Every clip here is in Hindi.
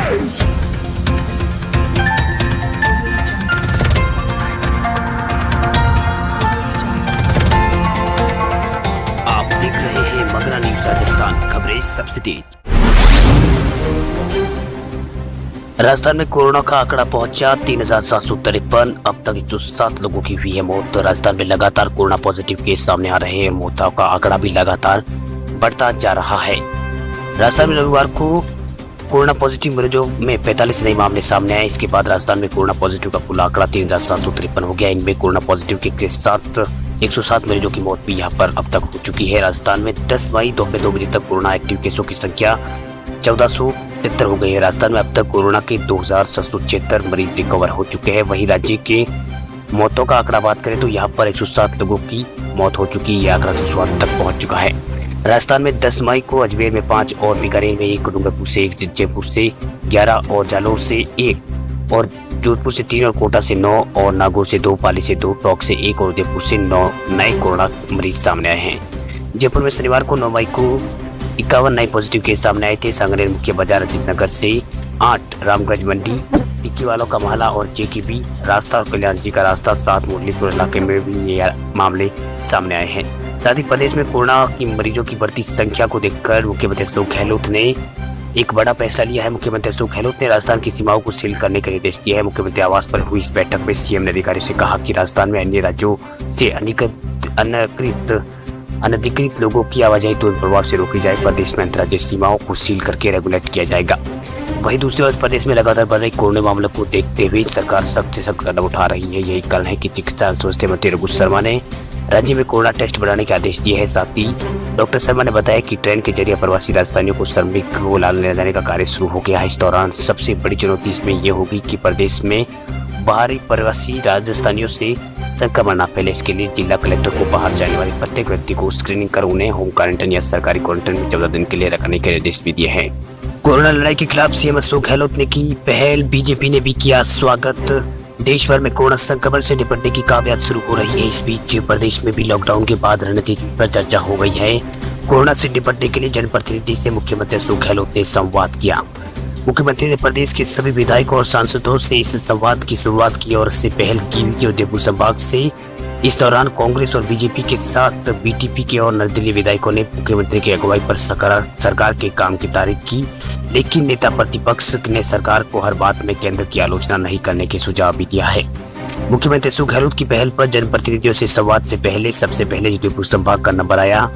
आप देख रहे हैं मगरा न्यूज राजस्थान, खबरें सबसे तेज। राजस्थान में कोरोना का आंकड़ा पहुंचा 3,753। अब तक 107 लोगों की हुई है मौत। तो राजस्थान में लगातार कोरोना पॉजिटिव केस सामने आ रहे हैं। मौतों का आंकड़ा भी लगातार बढ़ता जा रहा है। राजस्थान में रविवार को कोरोना पॉजिटिव मरीजों में 45 नए मामले सामने आए। इसके बाद राजस्थान में कोरोना पॉजिटिव का कुल आंकड़ा 3,753 हो गया। इनमें कोरोना पॉजिटिव के साथ 107 मरीजों की मौत भी यहाँ पर अब तक हो चुकी है। राजस्थान में 10 मई दोपहर 2 बजे तक कोरोना एक्टिव केसों की संख्या 1470 हो गई है। राजस्थान में अब तक कोरोना के 2,776 मरीज रिकवर हो चुके हैं। वहीं राज्य के मौतों का आंकड़ा बात करें तो यहाँ पर 107 लोगों की मौत हो चुकी है। यह आंकड़ा 107 तक पहुंच चुका है। राजस्थान में 10 मई को अजमेर में 5 और बीकानेर में 1, डूंगरपुर से 1, जयपुर से 11 और जालौर से 1 और जोधपुर से 3 और कोटा से 9 और नागौर से 2, पाली से 2, टोंक से 1 और उदयपुर से 9 नए कोरोना मरीज सामने आए हैं। जयपुर में शनिवार को 9 मई को 51 नए पॉजिटिव केस सामने आए थे। सांगनेर मुख्य बाजार अजीत नगर से 8, रामगंज मंडी, टिक्की वालों का महला और जेकेबी रास्ता और कल्याण जी का रास्ता 7 मुरलीपुर इलाके में भी ये मामले सामने आए हैं। साथ ही प्रदेश में कोरोना की मरीजों की बढ़ती संख्या को देखकर मुख्यमंत्री अशोक गहलोत ने एक बड़ा फैसला लिया है। मुख्यमंत्री अशोक गहलोत ने राजस्थान की सीमाओं को सील करने का निर्देश दिया है। मुख्यमंत्री आवास पर हुई इस बैठक में सीएम ने अधिकारियों से कहा कि राजस्थान में अन्य राज्यों से अनधिकृत लोगों की आवाजाही तुरंत प्रभाव से रोकी जाए। प्रदेश में अंतर्राज्यीय सीमाओं को सील करके रेगुलेट किया जाएगा। वहीं दूसरी ओर प्रदेश में लगातार बढ़ रहे कोरोना मामलों को देखते हुए सरकार सख्त से सख्त कदम उठा रही है। यही कारण है कि चिकित्सा स्वास्थ्य मंत्री रघु शर्मा ने राज्य में कोरोना टेस्ट बढ़ाने के आदेश दिए हैं। साथ ही डॉक्टर शर्मा ने बताया कि ट्रेन के जरिए प्रवासी राजस्थानियों को श्रमिक को ले जाने का कार्य शुरू हो गया है। इस दौरान सबसे बड़ी चुनौती इसमें यह होगी कि प्रदेश में बाहरी प्रवासी राजस्थानियों से संक्रमण न फैले। इसके लिए जिला कलेक्टर को बाहर से आने वाले प्रत्येक व्यक्ति को स्क्रीनिंग कर उन्हें होम क्वारंटाइन या सरकारी क्वारंटाइन में 14 दिन के लिए रखने के निर्देश भी दिए हैं। कोरोना लड़ाई के खिलाफ सीएम अशोक गहलोत ने की पहल, बीजेपी ने भी किया स्वागत। देश भर में कोरोना संक्रमण से निपटने की कामयाबी शुरू हो रही है। इस बीच प्रदेश में भी लॉकडाउन के बाद रणनीति पर चर्चा हो गई है। कोरोना से निपटने के लिए जनप्रतिनिधि से मुख्यमंत्री अशोक गहलोत ने संवाद किया। मुख्यमंत्री ने प्रदेश के सभी विधायकों और सांसदों से इस संवाद की शुरुआत की और इससे पहल की उदयपुर संभाग से। इस दौरान कांग्रेस और बीजेपी के साथ बीटीपी के और निर्दलीय विधायकों ने मुख्यमंत्री की अगुवाई पर सरकार के काम की तारीफ की। लेकिन नेता प्रतिपक्ष ने सरकार को हर बात में केंद्र की आलोचना नहीं करने के सुझाव भी दिया है। मुख्यमंत्री अशोक गहलोत की पहल पर जनप्रतिनिधियों से संवाद से पहले सबसे पहले उदयपुर संभाग का नंबर आया।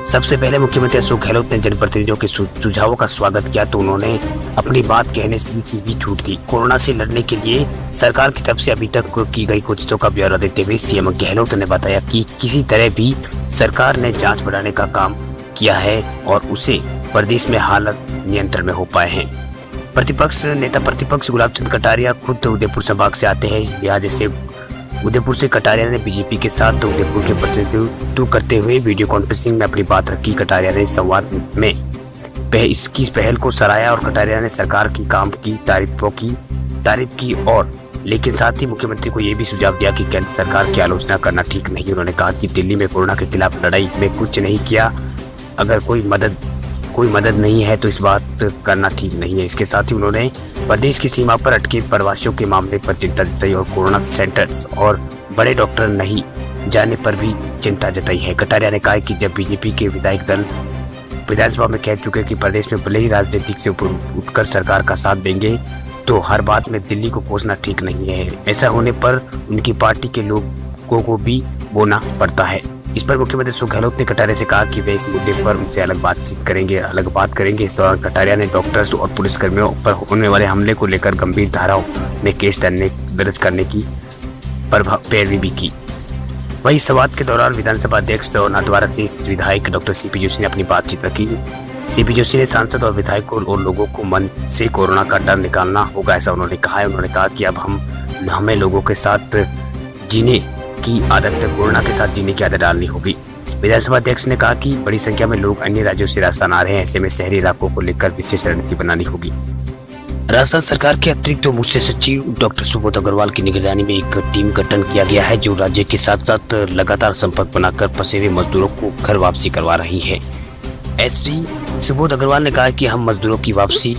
सबसे पहले मुख्यमंत्री अशोक गहलोत ने जनप्रतिनिधियों के सुझावों का स्वागत किया तो उन्होंने अपनी बात कहने से भी छूट दी। कोरोना से लड़ने के लिए सरकार की तरफ से अभी तक की गई कोशिशों का ब्यौरा देते हुए सीएम गहलोत ने बताया कि किसी तरह भी सरकार ने जांच बढ़ाने का काम किया है और उसे प्रदेश में हालत नियंत्रण में हो पाए हैं। नेता प्रतिपक्ष गुलाब चंद कटारिया खुद उदयपुर संभाग से आते हैं। इस लिहाज से उदयपुर से कटारिया ने बीजेपी के साथ उदयपुर के प्रतिनिधित्व करते हुए वीडियो कॉन्फ्रेंसिंग में अपनी बात रखी। कटारिया ने संवाद में इसकी पहल को सराहा और कटारिया ने सरकार की काम की तारीफ की और लेकिन साथ ही मुख्यमंत्री को यह भी सुझाव दिया कि केंद्र सरकार की आलोचना करना ठीक नहीं। उन्होंने कहा कि दिल्ली में कोरोना के खिलाफ लड़ाई में कुछ नहीं किया। अगर कोई मदद नहीं है तो इस बात करना ठीक नहीं है। इसके साथ ही उन्होंने प्रदेश की सीमा पर अटके प्रवासियों के मामले पर चिंता जताई और कोरोना सेंटर्स और बड़े डॉक्टर नहीं जाने पर भी चिंता जताई है। कटारिया ने कहा कि जब बीजेपी के विधायक दल विधानसभा में कह चुके कि प्रदेश में भले ही राजनीतिक से उठकर सरकार का साथ देंगे तो हर बात में दिल्ली को कोसना ठीक नहीं है। ऐसा होने पर उनकी पार्टी के लोगों को भी बोलना पड़ता है। इस पर मुख्यमंत्री अशोक गहलोत ने कटारिया से कहा कि वे इस मुद्दे पर उनसे अलग बात करेंगे। इस दौरान कटारिया ने डॉक्टर्स और पुलिसकर्मियों पर होने वाले हमले को लेकर गंभीर धाराओं में केस दर्ज करने की पैरवी भी की। वहीं संवाद के दौरान विधानसभा अध्यक्ष और नाथद्वारा से विधायक डॉक्टर सीपी जोशी ने अपनी बातचीत रखी। सीपी जोशी ने सांसद और विधायकों और लोगों को मन से कोरोना का डर निकालना होगा, ऐसा उन्होंने कहा है। उन्होंने कहा कि अब हमें लोगों के साथ जीने की आदत कोरोना के साथ जीने की आदत डालनी होगी। विधानसभा अध्यक्ष ने कहा कि बड़ी संख्या में लोग अन्य राज्यों से राजस्थान आ रहे हैं। ऐसे में शहरी इलाकों को लेकर विशेष रणनीति बनानी होगी। राजस्थान सरकार के अतिरिक्त मुख्य सचिव डॉक्टर सुबोध अग्रवाल की निगरानी में एक टीम गठन किया गया है जो राज्य के साथ साथ लगातार संपर्क बनाकर फंसे हुए मजदूरों को घर वापसी करवा रही है। एसडी सुबोध अग्रवाल ने कहा कि हम मजदूरों की वापसी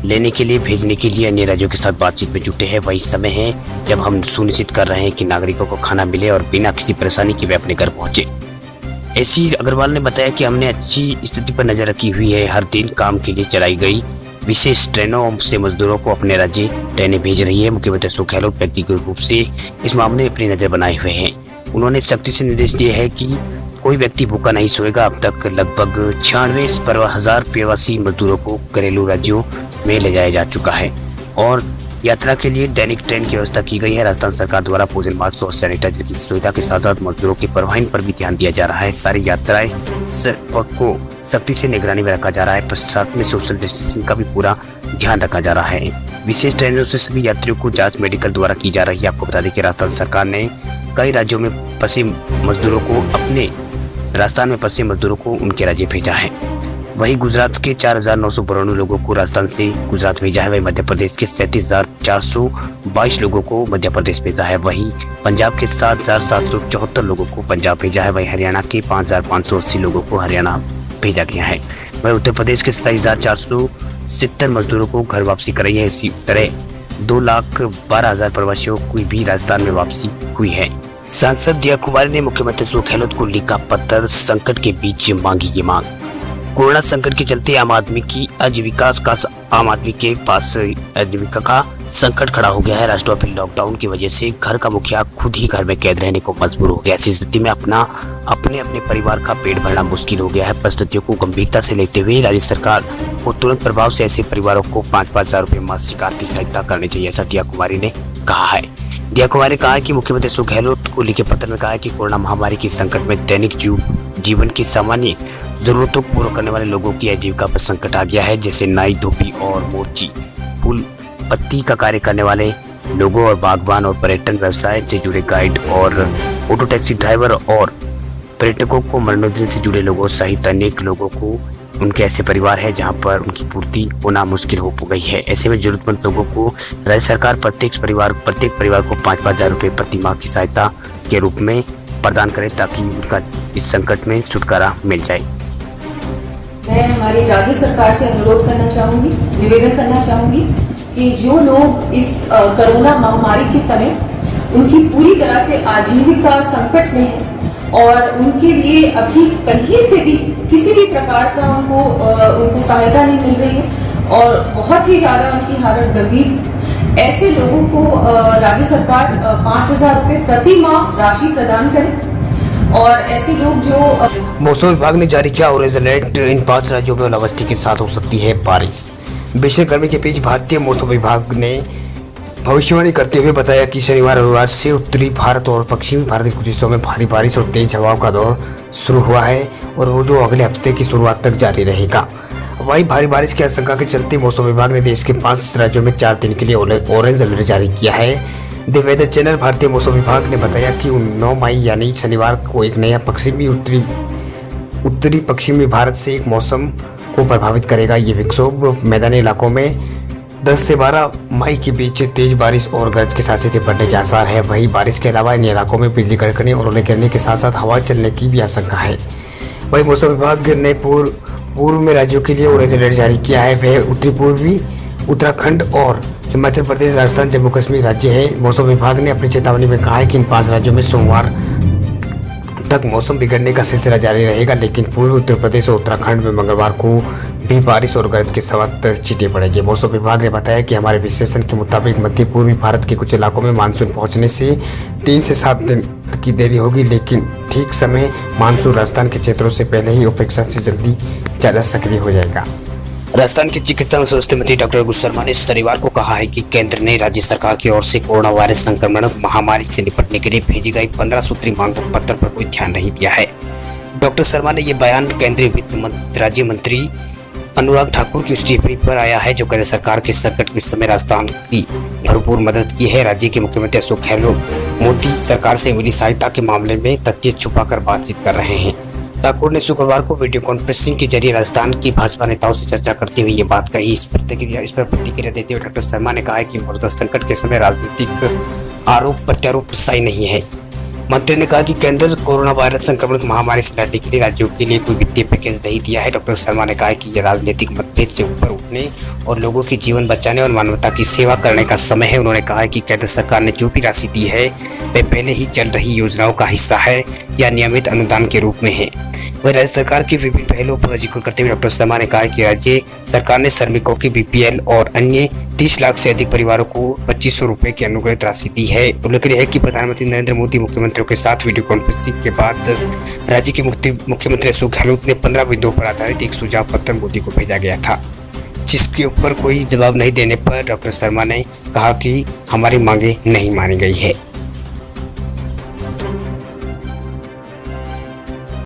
लेने के लिए भेजने के लिए अन्य राज्यों के साथ बातचीत में जुटे हैं। वही समय है जब हम सुनिश्चित कर रहे हैं कि नागरिकों को खाना मिले और बिना किसी परेशानी के वे अपने घर पहुंचे। एसी अग्रवाल ने बताया कि हमने अच्छी स्थिति पर नजर रखी हुई है। हर दिन काम के लिए चलाई गई विशेष ट्रेनों से मजदूरों को अपने राज्य ट्रेनें भेज रही है। मुख्यमंत्री अशोक गहलोत व्यक्तिगत रूप से इस मामले में अपनी नजर बनाए हुए हैं। उन्होंने सख्ती से निर्देश दिए हैं कि कोई व्यक्ति भूखा नहीं सोएगा। अब तक लगभग 96,000 प्रवासी मजदूरों को घरेलू राज्यों में ले जाया जा चुका है और यात्रा के लिए दैनिक ट्रेन की व्यवस्था की गई है। राजस्थान सरकार द्वारा भोजन मास्क और सैनिटाइजर की सुविधा के साथ साथ मजदूरों के परिवहन पर भी ध्यान दिया जा रहा है। सारी यात्राएं को सख्ती से निगरानी में रखा जा रहा है। प्रशासन में सोशल डिस्टेंसिंग का भी पूरा ध्यान रखा जा रहा है। विशेष ट्रेनों से सभी यात्रियों को जांच मेडिकल द्वारा की जा रही है। आपको बता दें कि राजस्थान सरकार ने कई राज्यों में फंसे मजदूरों को उनके राज्य भेजा है। वहीं गुजरात के 4,992 लोगों को राजस्थान से गुजरात भेजा है। वहीं मध्य प्रदेश के 37,422 लोगों को मध्य प्रदेश भेजा है। वहीं पंजाब के 7,774 लोगों को पंजाब भेजा है। वहीं हरियाणा के 5,580 लोगों को हरियाणा भेजा गया है। वहीं उत्तर प्रदेश के 27,470 मजदूरों को घर वापसी कर रही है। इसी तरह 2,12,000 प्रवासियों की भी राजस्थान में वापसी हुई है। सांसद दिया कुमारी ने मुख्यमंत्री अशोक गहलोत को लिखा पत्र, संकट के बीच मांगी ये मांग। कोरोना संकट के चलते आम आदमी के पास आजीविका का संकट खड़ा हो गया है। राष्ट्रव्यापी लॉकडाउन की वजह से घर का मुखिया खुद ही घर में कैद रहने को मजबूर हो गया। ऐसी स्थिति में अपने परिवार का पेट भरना मुश्किल हो गया है। परिस्थितियों को गंभीरता से लेते हुए राज्य सरकार को तुरंत प्रभाव से ऐसे परिवारों को 5-5 हजार रुपए मासिक आर्थिक सहायता करनी चाहिए, ऐसा दिया कुमारी ने कहा है। दिया कुमारी ने कहा है कि मुख्यमंत्री अशोक गहलोत को लिखे पत्र में कहा है कि कोरोना महामारी के संकट में दैनिक जीवन की सामान्य जरूरतों को पूरा करने वाले लोगों की आजीविका पर संकट आ गया है। जैसे नाई, धोबी और मोर्ची, फूल पत्ती का कार्य करने वाले लोगों और बागवान और पर्यटन व्यवसाय से जुड़े गाइड और ऑटो टैक्सी ड्राइवर और पर्यटकों को मनोरंजन से जुड़े लोगों सहित अनेक लोगों को उनके ऐसे परिवार है जहां पर उनकी पूर्ति होना मुश्किल हो गई है। ऐसे में जरूरतमंद लोगों को राज्य सरकार प्रत्येक परिवार को 5-5 हजार रुपए प्रति माह की सहायता के रूप में प्रदान करे ताकि उनका इस संकट में छुटकारा मिल जाए। मैं हमारी राज्य सरकार से अनुरोध करना चाहूंगी, निवेदन करना चाहूंगी कि जो लोग इस कोरोना महामारी के समय उनकी पूरी तरह से आजीविका संकट में है और उनके लिए अभी कहीं से भी किसी भी प्रकार का उनको सहायता नहीं मिल रही है और बहुत ही ज्यादा उनकी हालत गंभीर, ऐसे लोगों को राज्य सरकार 5,000 रुपए प्रति माह राशि प्रदान करे। और ऐसे लोग जो मौसम विभाग ने जारी किया ऑरेंज अलर्ट, इन 5 राज्यों में ओलावृष्टि के साथ हो सकती है बारिश। भीषण गर्मी के बीच भारतीय मौसम विभाग ने भविष्यवाणी करते हुए बताया कि शनिवार और रविवार से उत्तरी भारत और पश्चिमी भारत के कुछ हिस्सों में भारी बारिश और तेज हवाओं का दौर शुरू हुआ है और वो जो अगले हफ्ते की शुरुआत तक जारी रहेगा। वहीं भारी बारिश की आशंका के चलते मौसम विभाग ने देश के 5 राज्यों में 4 दिन के लिए ऑरेंज अलर्ट जारी किया है। द वेदर चैनल भारतीय मौसम विभाग ने बताया कि 9 मई यानी शनिवार को एक नया उत्तरी पश्चिमी भारत से एक मौसम को प्रभावित करेगा। ये विक्षोभ मैदानी इलाकों में 10 से 12 मई के बीच तेज बारिश और गरज के साथ स्थिति बढ़ने के आसार है। वहीं बारिश के अलावा इन इलाकों में बिजली कड़कने और ओले गिरने के साथ साथ हवा चलने की भी आशंका है। वहीं मौसम विभाग ने पूर्व में राज्यों के लिए ऑरेंज अलर्ट जारी किया है। वह उत्तरी पूर्वी उत्तराखंड और हिमाचल प्रदेश, राजस्थान, जम्मू कश्मीर राज्य है। मौसम विभाग ने अपनी चेतावनी में कहा है कि इन 5 राज्यों में सोमवार तक मौसम बिगड़ने का सिलसिला जारी रहेगा, लेकिन पूर्वी उत्तर प्रदेश और उत्तराखंड में मंगलवार को भी बारिश और गरज के साथ छींटे पड़ेंगे। मौसम विभाग ने बताया कि हमारे विश्लेषण के मुताबिक मध्य पूर्वी भारत के कुछ इलाकों में मानसून पहुंचने से 3 से 7 दिन की देरी होगी, लेकिन ठीक समय मानसून राजस्थान के क्षेत्रों से पहले ही अपेक्षा से जल्दी ज्यादा सक्रिय हो जाएगा। राजस्थान के चिकित्सा एवं स्वास्थ्य मंत्री डॉक्टर रघु शर्मा ने शनिवार को कहा है कि केंद्र ने राज्य सरकार की ओर से कोरोना वायरस संक्रमण महामारी से निपटने के लिए भेजी गई 15 सूत्री मांग पत्र पर कोई ध्यान नहीं दिया है। डॉक्टर शर्मा ने ये बयान केंद्रीय वित्त राज्य मंत्री अनुराग ठाकुर की उस टिप्पणी पर आया है जो केंद्र सरकार के संकट के समय राजस्थान की भरपूर मदद की है। राज्य के मुख्यमंत्री अशोक गहलोत मोदी सरकार से मिली सहायता के मामले में तथ्य छुपाकर बातचीत कर रहे हैं। ठाकुर ने शुक्रवार को वीडियो कॉन्फ्रेंसिंग के जरिए राजस्थान की भाजपा नेताओं से चर्चा करते हुए ये बात कही। इस पर प्रतिक्रिया देते हुए डॉक्टर शर्मा ने कहा है कि मौजूदा संकट के समय राजनीतिक आरोप प्रत्यारोप सही नहीं है। मंत्री ने कहा कि केंद्र कोरोना वायरस संक्रमण की महामारी से लड़ने के लिए राज्यों के लिए कोई वित्तीय पैकेज नहीं दिया है। डॉक्टर शर्मा ने कहा कि यह राजनीतिक मतभेद से ऊपर उठने और लोगों की जीवन बचाने और मानवता की सेवा करने का समय है। उन्होंने कहा कि केंद्र सरकार ने जो भी राशि दी है वह पहले ही चल रही योजनाओं का हिस्सा है या नियमित अनुदान के रूप में है। वह राज्य सरकार की विभिन्न पहलों पर जिक्र करते हुए डॉक्टर शर्मा ने कहा कि राज्य सरकार ने श्रमिकों की बीपीएल और अन्य 30 लाख से अधिक परिवारों को 2500 रुपए की अनुग्रहित राशि दी है। उल्लेखनीय है कि प्रधानमंत्री नरेंद्र मोदी मुख्यमंत्रियों के साथ वीडियो कॉन्फ्रेंसिंग के बाद राज्य के मुख्यमंत्री अशोक गहलोत ने 15 बिंदुओं पर आधारित एक सुझाव पत्र मोदी को भेजा गया था, जिसके ऊपर कोई जवाब नहीं देने पर डॉक्टर शर्मा ने कहा कि हमारी मांगे नहीं मानी गई है।